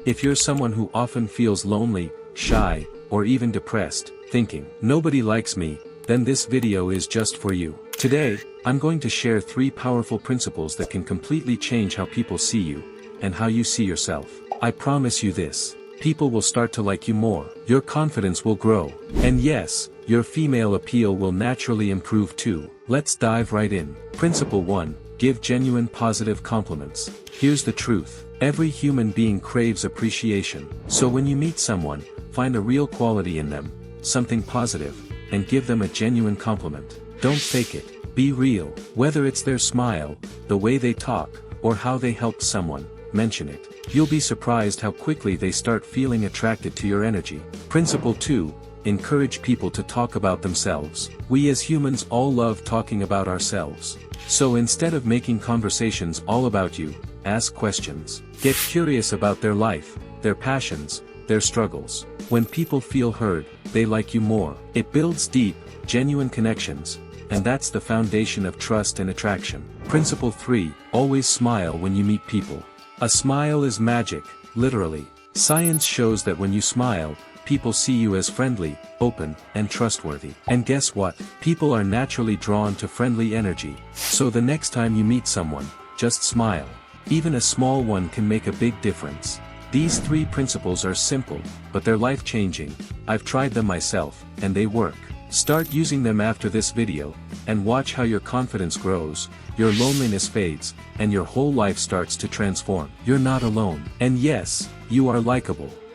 If you're someone who often feels lonely, shy, or even depressed, thinking, "Nobody likes me," then this video is just for you. Today, I'm going to share 3 powerful principles that can completely change how people see you, and how you see yourself. I promise you this. People will start to like you more, your confidence will grow, and yes, your female appeal will naturally improve too. Let's dive right in. Principle 1. Give genuine positive compliments. Here's the truth. Every human being craves appreciation. So when you meet someone, find a real quality in them, something positive, and give them a genuine compliment. Don't fake it. Be real. Whether it's their smile, the way they talk, or how they helped someone, mention it. You'll be surprised how quickly they start feeling attracted to your energy. Principle 2. Encourage people to talk about themselves. We as humans all love talking about ourselves. So instead of making conversations all about you, ask questions. Get curious about their life, their passions, their struggles. When people feel heard, they like you more. It builds deep, genuine connections, and that's the foundation of trust and attraction. Principle 3. Always smile when you meet people. A smile is magic, literally. Science shows that when you smile, people see you as friendly, open, and trustworthy. And guess what? People are naturally drawn to friendly energy. So the next time you meet someone, just smile. Even a small one can make a big difference. These 3 principles are simple, but they're life-changing. I've tried them myself, and they work. Start using them after this video, and watch how your confidence grows, your loneliness fades, and your whole life starts to transform. You're not alone. And yes, you are likable.